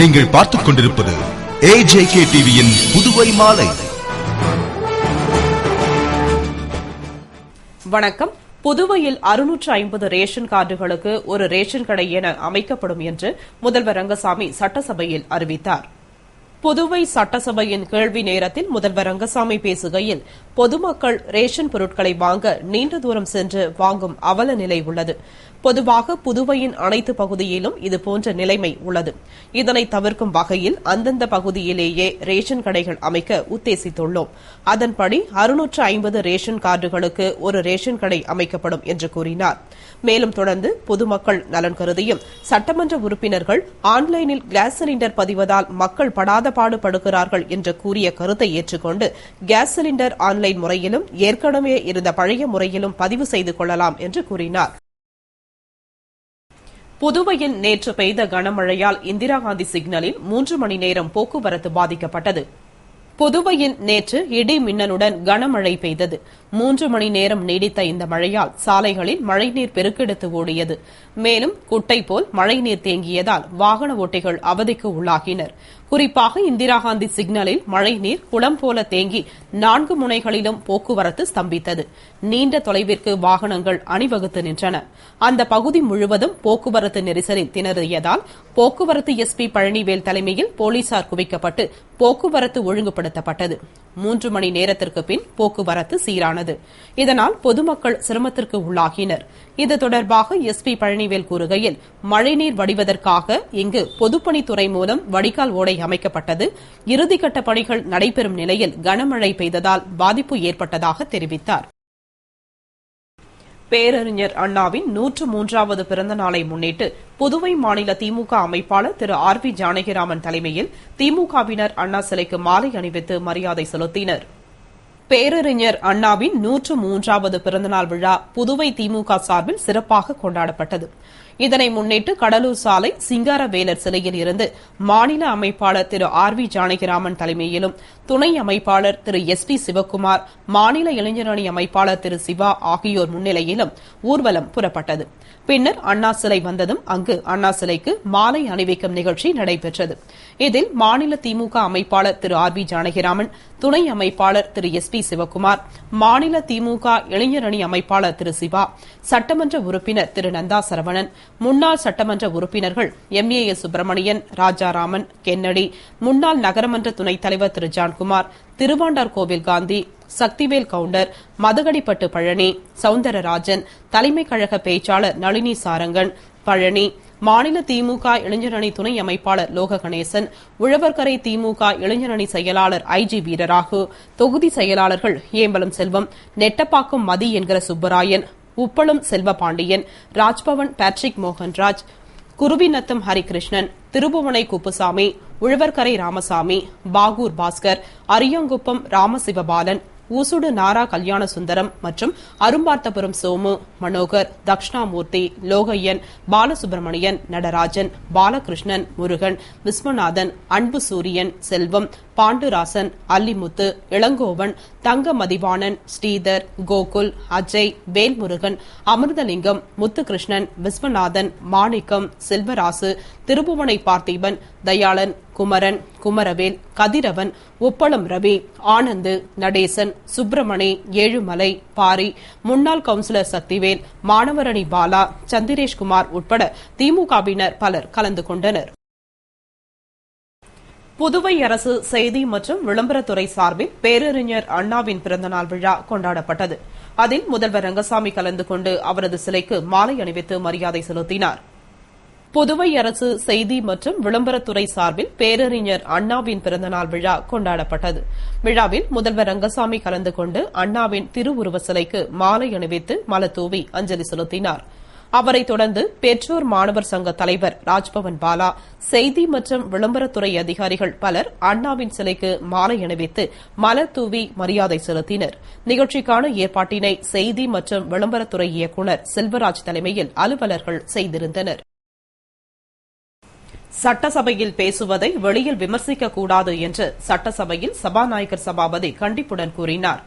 நீங்கள் பார்த்துக் கொண்டிருப்பது AJK டிவியின் புதுவை மாலை. வணக்கம். புதுவையில் 650 ரேஷன் கார்டுகளுக்கு ஒரு ரேஷன் கடை என அமைக்கப்படும் என்று முதல்வர் ரங்கசாமி சட்டசபையில் அறிவித்தார். புதுவை சட்டசபையின் கேள்வி நேரத்தில் முதல்வர் ரங்கசாமி பேசுகையில், பொதுமக்கள் ரேஷன் பொருட்களை வாங்க நீண்ட தூரம் சென்று வாங்கும் அவல நிலை உள்ளது. பொதுவாக புதுவையின் அனைத்து பகுதியிலும் இதுபோன்ற நிலைமை உள்ளது. இதனை தவிர்க்கும் வகையில் அந்தந்த பகுதியிலேயே ரேஷன் கடைகள் அமைக்க உத்தேசித்துள்ளோம். அதன்படி 650 ரேஷன் கார்டுகளுக்கு ஒரு ரேஷன் கடை அமைக்கப்படும் என்று கூறினார். மேலும் தொடர்ந்து பொதுமக்கள் நலன் கருதியும் சட்டமன்ற உறுப்பினர்கள் ஆன்லைனில் கேஸ் சிலிண்டர் பதிவதால் மக்கள் படாத பாடுபடுகிறார்கள் என்று கூறிய கருத்தை ஏற்றுக்கொண்டு கேஸ் சிலிண்டர் ஆன்லைன் முறையிலும் ஏற்கனவே இருந்த பழைய முறையிலும் பதிவு செய்து கொள்ளலாம் என்று கூறினார். புதுவையில் நேற்று பெய்த கனமழையால் இந்திரா காந்தி சிக்னலில் 3 மணி நேரம் போக்குவரத்து பாதிக்கப்பட்டது. புதுவையில் நேற்று இடி மின்னலுடன் கனமழை பெய்தது. 3 மணி நேரம் நீடித்த இந்த மழையால் சாலைகளில் மழைநீர் பெருக்கெடுத்து ஓடியது. மேலும் குட்டை போல் மழைநீர் தேங்கியதால் வாகன ஓட்டிகள் அவதிக்கு உள்ளாகினர். குறிப்பாக இந்திரா காந்தி சிக்னலில் மழைநீர் குளம் போல தேங்கி 4 முனைகளிலும் போக்குவரத்து ஸ்தம்பித்தது. நீண்ட தொலைவிற்கு வாகனங்கள் அணிவகுத்து நின்றன. அந்த பகுதி முழுவதும் போக்குவரத்து நெரிசலில் திணறியதால் போக்குவரத்து SP பழனிவேல் தலைமையில் போலீசார் குவிக்கப்பட்டு போக்குவரத்து ஒழுங்குபடுத்தப்பட்டது. 3 மணி நேரத்திற்கு பின் போக்குவரத்து சீரானது. இதனால் பொதுமக்கள் சிரமத்திற்கு உள்ளாகினர். இது தொடர்பாக SP பழனிவேல் கூறுகையில், மழைநீர் வடிவதற்காக இங்கு பொதுப்பணித்துறை மூலம் வடிகால் ஓடை அமைக்கப்பட்டது. இறுதிக்கட்ட பணிகள் நடைபெறும் நிலையில் கனமழை பெய்ததால் பாதிப்பு ஏற்பட்டதாக தெரிவித்தார். பேரறிஞர் அண்ணாவின் 103வது பிறந்த நாளை முன்னிட்டு புதுவை மாநில திமுக அமைப்பாளர் திரு RV ஜானகிராமன் தலைமையில் திமுகவினர் அண்ணா சிலைக்கு மாலை அணிவித்து மரியாதை செலுத்தினர். பேரறிஞர் அண்ணாவின் 103வது பிறந்தநாள் விழா புதுவை திமுக சார்பில் சிறப்பாக கொண்டாடப்பட்டது. இதனை முன்னிட்டு கடலூர் சாலை சிங்காரவேலர் சிலையில் இருந்து மாநில அமைப்பாளர் திரு RV ஜானகிராமன் தலைமையிலும் துணை அமைப்பாளர் திரு SP சிவக்குமார், மாநில இளைஞரணி அமைப்பாளர் திரு சிவா ஆகியோர் முன்னிலையிலும் ஊர்வலம் புறப்பட்டது. பின்னர் அண்ணா சிலை வந்ததும் அங்கு அண்ணா சிலைக்கு மாலை அணிவிக்கும் நிகழ்ச்சி நடைபெற்றது. இதில் மாநில திமுக அமைப்பாளர் திரு RV ஜானகிராமன், துணை அமைப்பாளர் திரு SP சிவக்குமார், மாநில திமுக இளைஞரணி அமைப்பாளர் திரு சிவா, சட்டமன்ற உறுப்பினர் திரு நந்தா சரவணன், முன்னாள் சட்டமன்ற உறுப்பினர்கள் MAS சுப்பிரமணியன், ராஜாராமன், கென்னடி, முன்னாள் நகரமன்ற துணைத் தலைவர் திரு ஜான்குமார், திருவாண்டார் கோவில் காந்தி, சக்திவேல் கவுண்டர், மதகடிப்பட்டு பழனி, சவுந்தரராஜன், தலைமை கழக பேச்சாளர் நளினி சாரங்கன், பழனி, மாநில திமுக இளைஞரணி துணை அமைப்பாளர் லோக கணேசன், உழவர்கரை திமுக இளைஞரணி செயலாளர் IG வீரராகு, தொகுதி செயலாளர்கள் ஏம்பலம் செல்வம், நெட்டப்பாக்கம் மதி என்கிற சுப்பராயன், உப்பளம் செல்வபாண்டியன், ராஜ்பவன் பேட்ரிக் மோகன்ராஜ், குருவிநத்தம் ஹரிகிருஷ்ணன், திருபுவனை குப்புசாமி, உழவர்கரை ராமசாமி, பாகூர் பாஸ்கர், அரியாங்குப்பம் ராமசிவபாலன், ஊசுடு நாரா கல்யாண சுந்தரம் மற்றும் அரும்பார்த்தபுரம் சோமு, மனோகர், தக்ஷணாமூர்த்தி, லோகையன், பாலசுப்பிரமணியன், நடராஜன், பாலகிருஷ்ணன், முருகன், விஸ்வநாதன், அன்பு சூரியன், செல்வம், பாண்டுராசன், அல்லிமுத்து, இளங்கோவன், தங்க மதிவாணன், ஸ்ரீதர், கோகுல், அஜய், வேல்முருகன், அமிர்தலிங்கம், முத்துகிருஷ்ணன், விஸ்வநாதன், மாணிக்கம், செல்வராசு, திருபுவனை பார்த்தீபன், தயாளன், குமரன், குமரவேல், கதிரவன், உப்பளம் ரவி, ஆனந்து, நடேசன், சுப்பிரமணி, ஏழுமலை, பாரி, முன்னாள் கவுன்சிலர் சக்திவேல், மாணவரணி பாலா, சந்திரேஷ்குமார் உட்பட திமுகவினர் பலர் கலந்து கொண்டனர். புதுவை அரசு செய்தி மற்றும் விளம்பரத்துறை சார்பில் பேரறிஞர் அண்ணாவின் பிறந்தநாள் விழா கொண்டாடப்பட்டது. அதில் முதல்வர் ரங்கசாமி கலந்து கொண்டு அவரது சிலைக்கு மாலை அணிவித்து மரியாதை செலுத்தினார். புதுவை அரசு செய்தி மற்றும் விளம்பரத்துறை சார்பில் பேரறிஞர் அண்ணாவின் பிறந்தநாள் விழா கொண்டாடப்பட்டது. விழாவில் முதல்வர் ரங்கசாமி கலந்து கொண்டு அண்ணாவின் திருவுருவ சிலைக்கு மாலை அணிவித்து மலர்தூவி அஞ்சலி செலுத்தினார். அவரைத் தொடர்ந்து பெற்றோர் மாணவர் சங்க தலைவர் ராஜ்பவன் பாலா, செய்தி மற்றும் விளம்பரத்துறை அதிகாரிகள் பலர் அண்ணாவின் சிலைக்கு மாலை அணிவித்து மலர் தூவி மரியாதை செலுத்தினர். நிகழ்ச்சிக்கான ஏற்பாட்டினை செய்தி மற்றும் விளம்பரத்துறை இயக்குநர் செல்வராஜ் தலைமையில் அலுவலர்கள் செய்திருந்தனர். சட்டசபையில் பேசுவதை வெளியில் விமர்சிக்கக்கூடாது என்று சட்டசபையில் சபாநாயகர் சபாபதி கண்டிப்புடன் கூறினார்.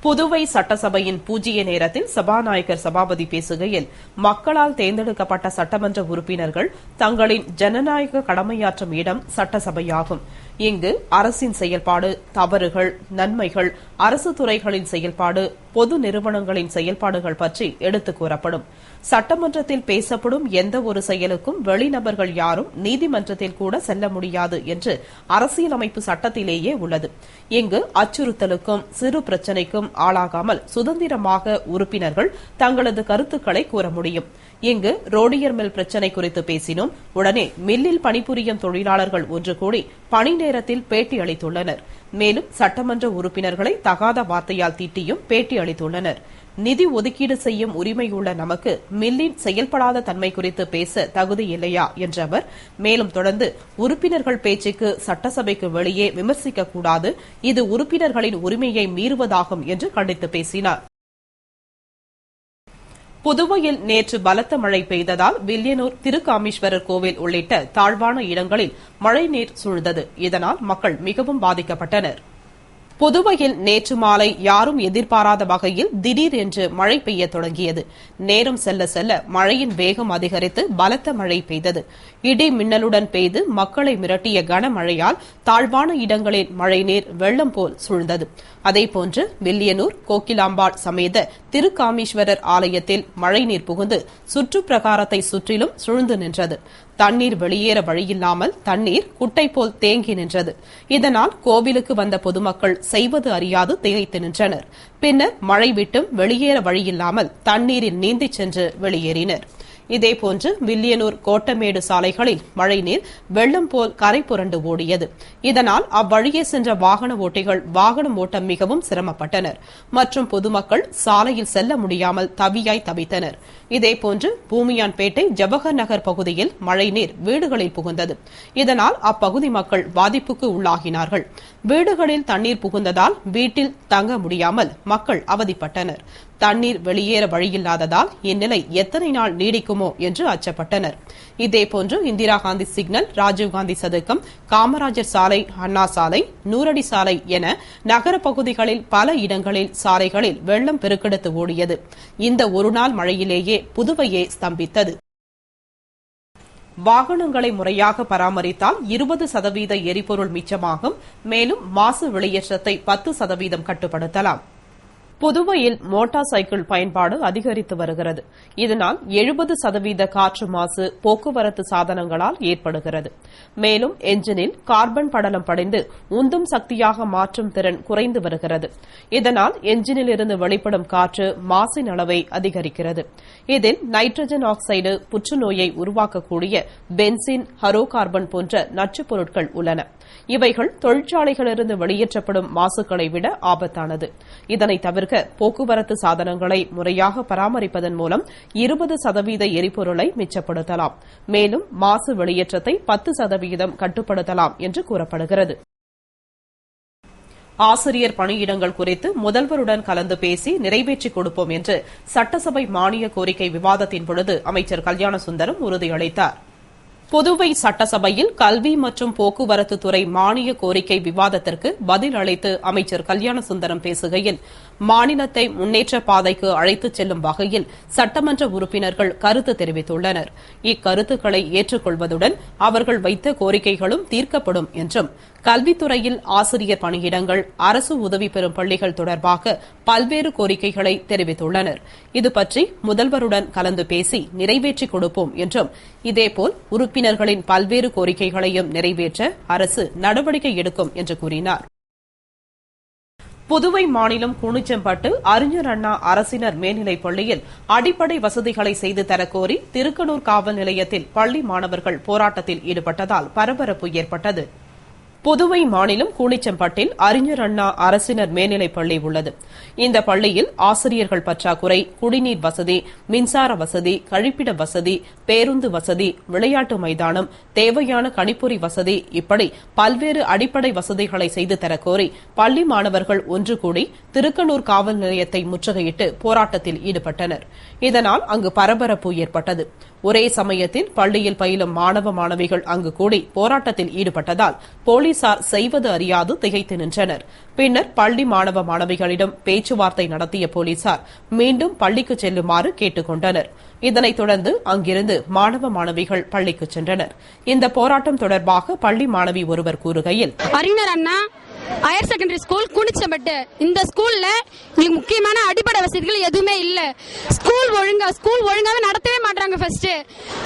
புதுவை சட்டசபையின் பூஜ்ய நேரத்தில் சபாநாயகர் சபாபதி பேசுகையில், மக்களால் தேர்ந்தெடுக்கப்பட்ட சட்டமன்ற உறுப்பினர்கள் தங்களின் ஜனநாயக கடமையாற்றும் இடம் சட்டசபையாகும். இங்கு அரசின் செயல்பாடு, தவறுகள், நன்மைகள், அரசு துறைகளின் செயல்பாடு, பொது நிறுவனங்களின் செயல்பாடுகள் பற்றி எடுத்துக் கூறப்படும். சட்டமன்றத்தில் பேசப்படும் எந்த ஒரு செயலுக்கும் வெளிநபர்கள் யாரும் நீதிமன்றத்தில் கூட செல்ல முடியாது என்று அரசியலமைப்பு சட்டத்திலேயே உள்ளது. இங்கு அச்சுறுத்தலுக்கும் சிறு பிரச்சினைக்கும் ஆளாகாமல் சுதந்திரமாக உறுப்பினர்கள் தங்களது கருத்துக்களை கூற முடியும். இங்கு ரோடியர் மில் பிரச்சினை குறித்து பேசினோம். உடனே மில்லில் பணிபுரியும் தொழிலாளர்கள் ஒன்று கூடி பணி நேரத்தில் பேட்டி அளித்துள்ளனர். மேலும் சட்டமன்ற உறுப்பினர்களை தகாத வார்த்தையால் திட்டியும் பேட்டி அளித்துள்ளனர். நிதி ஒதுக்கீடு செய்யும் உரிமையுள்ள நமக்கு மில்லின் செயல்படாத தன்மை குறித்து பேச தகுதி இல்லையா என்ற அவர் மேலும் தொடர்ந்து, உறுப்பினர்கள் பேச்சுக்கு சட்டசபைக்கு வெளியே விமர்சிக்கக்கூடாது, இது உறுப்பினர்களின் உரிமையை மீறுவதாகும் என்று கண்டித்து பேசினார். புதுவையில் நேற்று பலத்த மழை பெய்ததால் வில்லியனூர், திருக்காமீஸ்வரர் கோவில் உள்ளிட்ட தாழ்வான இடங்களில் மழைநீர் சூழ்ந்தது. இதனால் மக்கள் மிகவும் பாதிக்கப்பட்டனர். புதுவையில் நேற்று மாலை யாரும் எதிர்பாராத வகையில் திடீரென்று மழை பெய்ய தொடங்கியது. நேரம் செல்ல செல்ல மழையின் வேகம் அதிகரித்து பலத்த மழை பெய்தது. இடி மின்னலுடன் பெய்து மக்களை மிரட்டிய கனமழையால் தாழ்வான இடங்களில் மழைநீர் வெள்ளம் போல் சூழ்ந்தது. அதேபோன்று வில்லியனூர் கோகிலாம்பாள் சமேத திருக்காமீஸ்வரர் ஆலயத்தில் மழைநீர் புகுந்து சுற்றுப்பிரகாரத்தை சுற்றிலும் சூழ்ந்து நின்றது. தண்ணீர் வெளியேற வழியில்லாமல் தண்ணீர் குட்டை போல் தேங்கி நின்றது. இதனால் கோவிலுக்கு வந்த பொதுமக்கள் செய்வது அறியாது திகைத்து நின்றனர். பின்னர் மழை விட்டும் வெளியேற வழியில்லாமல் தண்ணீரில் நீந்திச் சென்று வெளியேறினர். இதேபோன்று வில்லியனூர் கோட்டமேடு சாலைகளில் மழைநீர் வெள்ளம் போல் கரை புரண்டு ஓடியது. இதனால் அவ்வழியே சென்ற வாகன ஓட்டிகள் வாகனம் ஓட்ட மிகவும் சிரமப்பட்டனர். மற்றும் பொதுமக்கள் சாலையில் செல்ல முடியாமல் தவியாய் தவித்தனர். இதேபோன்று பூமியான்பேட்டை ஜவஹர் நகர் பகுதியில் மழைநீர் வீடுகளில் புகுந்தது. இதனால் அப்பகுதி மக்கள் பாதிப்புக்கு உள்ளாகினார்கள். வீடுகளில் தண்ணீர் புகுந்ததால் வீட்டில் தங்க முடியாமல் மக்கள் அவதிப்பட்டனர். தண்ணீர் வெளியேற வழியில்லாததால் இந்நிலை எத்தனை நாள் நீடிக்குமோ என்று அச்சப்பட்டனர். இதேபோன்று இந்திரா காந்தி சிக்னல், ராஜீவ்காந்தி சதுக்கம், காமராஜர் சாலை, அண்ணா சாலை, நூறடி சாலை என நகர பகுதிகளில் பல இடங்களில் சாலைகளில் வெள்ளம் பெருக்கெடுத்து ஓடியது. இந்த ஒருநாள் மழையிலேயே புதுவையே ஸ்தம்பித்தது. வாகனங்களை முறையாக பராமரித்தால் 20% எரிபொருள் மிச்சமாகும். மேலும் மாசு வெளியேற்றத்தை 10% கட்டுப்படுத்தலாம். புதுவையில் மோட்டார் சைக்கிள் பயன்பாடு அதிகரித்து வருகிறது. இதனால் 70% காற்று மாசு போக்குவரத்து சாதனங்களால் ஏற்படுகிறது. மேலும் என்ஜினில் கார்பன் படலம் படிந்து உந்தும் சக்தியாக மாற்றும் திறன் குறைந்து வருகிறது. இதனால் என்ஜினில் இருந்து வெளிப்படும் காற்று மாசின் அளவை அதிகரிக்கிறது. இதில் நைட்ரஜன் ஆக்சைடு புற்றுநோயை உருவாக்கக்கூடிய பென்சின், ஹரோ கார்பன் போன்ற நச்சுப் பொருட்கள் உள்ளன. இவைகள் தொழிற்சாலைகளிலிருந்து வெளியேற்றப்படும் மாசுக்களை விட ஆபத்தானது. இதனை தவிர்க்க போக்குவரத்து சாதனங்களை முறையாக பராமரிப்பதன் மூலம் 20% எரிபொருளை மிச்சப்படுத்தலாம். மேலும் மாசு வெளியேற்றத்தை 10% கட்டுப்படுத்தலாம் என்று கூறப்படுகிறது. ஆசிரியர் பணியிடங்கள் குறித்து முதல்வருடன் கலந்து பேசி நிறைவேற்றிக் கொடுப்போம் என்று சட்டசபை மானிய கோரிக்கை விவாதத்தின் பொழுது அமைச்சர் கல்யாணசுந்தரம் உறுதியளித்தார். புதுவை சட்டசபையில் கல்வி மற்றும் போக்குவரத்து துறை மானிய கோரிக்கை விவாதத்திற்கு பதில் அளித்து அமைச்சர் கல்யாணசுந்தரம் பேசுகையில், மாநிலத்தை முன்னேற்ற பாதைக்கு அழைத்துச் செல்லும் வகையில் சட்டமன்ற உறுப்பினர்கள் கருத்து தெரிவித்துள்ளனர். இக்கருத்துக்களை ஏற்றுக்கொள்வதுடன் அவர்கள் வைத்த கோரிக்கைகளும் தீர்க்கப்படும் என்றும், கல்வித்துறையில் ஆசிரியர் பணியிடங்கள், அரசு உதவி பெறும் பள்ளிகள் தொடர்பாக பல்வேறு கோரிக்கைகளை தெரிவித்துள்ளனர். இதுபற்றி முதல்வருடன் கலந்து பேசி நிறைவேற்றிக் கொடுப்போம் என்றும், இதேபோல் உறுப்பினர்களின் பல்வேறு கோரிக்கைகளையும் நிறைவேற்ற அரசு நடவடிக்கை எடுக்கும் என்று கூறினார். புதுவை மாநிலம் கூனிச்சம்பட்டு அறிஞர் அண்ணா அரசினர் மேல்நிலைப் பள்ளியில் அடிப்படை வசதிகளை செய்து தரக்கோரி திருக்கனூர் காவல் நிலையத்தில் பள்ளி மாணவர்கள் போராட்டத்தில் ஈடுபட்டதால் பரபரப்பு ஏற்பட்டது. புதுவை மாநிலம் கூனிச்சம்பட்டில் அறிஞர் அண்ணா அரசினர் மேல்நிலைப் பள்ளி உள்ளது. இந்த பள்ளியில் ஆசிரியர்கள் பற்றாக்குறை, குடிநீர் வசதி, மின்சார வசதி, கழிப்பிட வசதி, பேருந்து வசதி, விளையாட்டு மைதானம், தேவையான கணிப்பொறி வசதி இப்படி பல்வேறு அடிப்படை வசதிகளை செய்து தரக்கோரி பள்ளி மாணவர்கள் ஒன்று கூடி திருக்கனூர் காவல் நிலையத்தை முற்றுகையிட்டு போராட்டத்தில் ஈடுபட்டனர். இதனால் அங்கு பரபரப்பு ஏற்பட்டது. ஒரே சமயத்தில் பள்ளியில் பயிலும் மாணவ மாணவிகள் அங்கு கூடி போராட்டத்தில் ஈடுபட்டதால் போலீசார் செய்வது அறியாது திகைத்து நின்றனர். பின்னர் பள்ளி மாணவ மாணவிகளிடம் பேச்சுவார்த்தை நடத்திய போலீசார் மீண்டும் பள்ளிக்கு செல்லுமாறு கேட்டுக் கொண்டனர். இதனைத் தொடர்ந்து அங்கிருந்து மாணவ மாணவிகள் பள்ளிக்கு சென்றனர். இந்த போராட்டம் தொடர்பாக பள்ளி மாணவி ஒருவர் கூறுகையில், அறிஞர் அண்ணா ஹையர் செகண்டரி ஸ்கூல் குனிச்சம்பட்டு. இந்த ஸ்கூல்ல எங்களுக்கு முக்கியமான அடிப்படை வசதிகள் எதுவுமே இல்ல. ஸ்கூல் ஒழுங்காவே நடத்தவே மாட்டாங்க. ஃபர்ஸ்ட்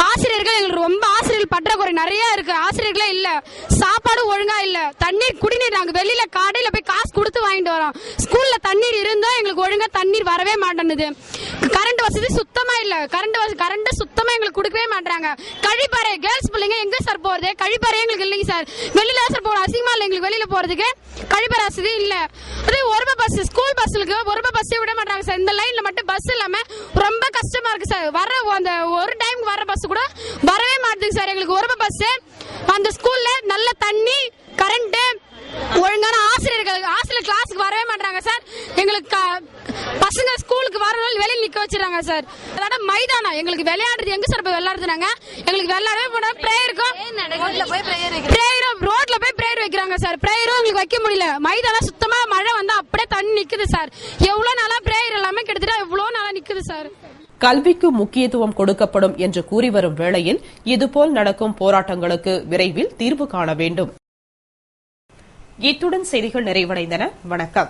ஆசிரியர்கள் எங்களுக்கு ரொம்ப ஆசிரியர்கள் பற்றாக்குறை நிறைய இருக்கு. ஆசிரியர்களே இல்ல. சாப்பாடு ஒழுங்கா இல்ல. தண்ணீர் குடிநீர் நாங்க வெளியில கடையில போய் காசு கொடுத்து வாங்கிட்டு வரோம். ஸ்கூல்ல தண்ணீர் இருந்தா எங்களுக்கு ஒழுங்கா தண்ணீர் வரவே மாட்டேங்குது. கரண்ட் வசதி சுத்தமா இல்ல. கரண்ட் சுத்தமா எங்களுக்கு கொடுக்கவே மாட்டாங்க. கழிப்பறை கேர்ள்ஸ் பிள்ளைங்க எங்க சார் போறது? கழிப்பறை எங்களுக்கு இல்லைங்க சார். வெளியில சார் போற அசிங்கமா இல்ல எங்களுக்கு வெளியில போறதுக்கு. கழிப்பறை வசதி இல்ல. அதே ஒரு பஸ் ஸ்கூல் பஸ்ஸுக்கு ஒரு பஸ்ஸே விட மாட்டாங்க சார். இந்த லைன்ல மட்டும் பஸ் இல்லாம ரொம்ப கஷ்டமா இருக்கு சார். வர அந்த ஒரு டைம் வர பஸ் கூட வரவே மாட்டேங்குது சார். எங்களுக்கு ஒரு பஸ் அந்த ஸ்கூல்ல நல்ல தண்ணி கரண்ட் ஒழுங்கான ஆசிரியர் கிளாஸுக்கு வரவே மாட்டாங்க சார். எங்களுக்கு பசங்க ஸ்கூலுக்கு வரணும் வெளியில நிக்க வச்சிருக்காங்க சார். அதோட மைதானம் எங்களுக்கு விளையாடுறது எங்க சார் போய் விளையாடுறாங்க? எங்களுக்கு விளையாடவே போனா பிரேயருக்கும் ரோட்ல போய் பிரேயர் வைக்கிறாங்க சார். பிரேயரும் எங்களுக்கு வைக்க முடியல. மைதானம் சுத்தமா மழை வந்தா அப்படியே தண்ணி நிக்குது சார். எவ்வளவு நாளா பிரேயர் எல்லாமே கிட்டத்தட்ட எவ்வளவு நாளா நிக்குது சார். கல்விக்கு முக்கியத்துவம் கொடுக்கப்படும் என்று கூறி வரும் வேளையில் இதுபோல் நடக்கும் போராட்டங்களுக்கு விரைவில் தீர்வு காண வேண்டும். இத்துடன் செய்திகள் நிறைவடைந்தன. வணக்கம்.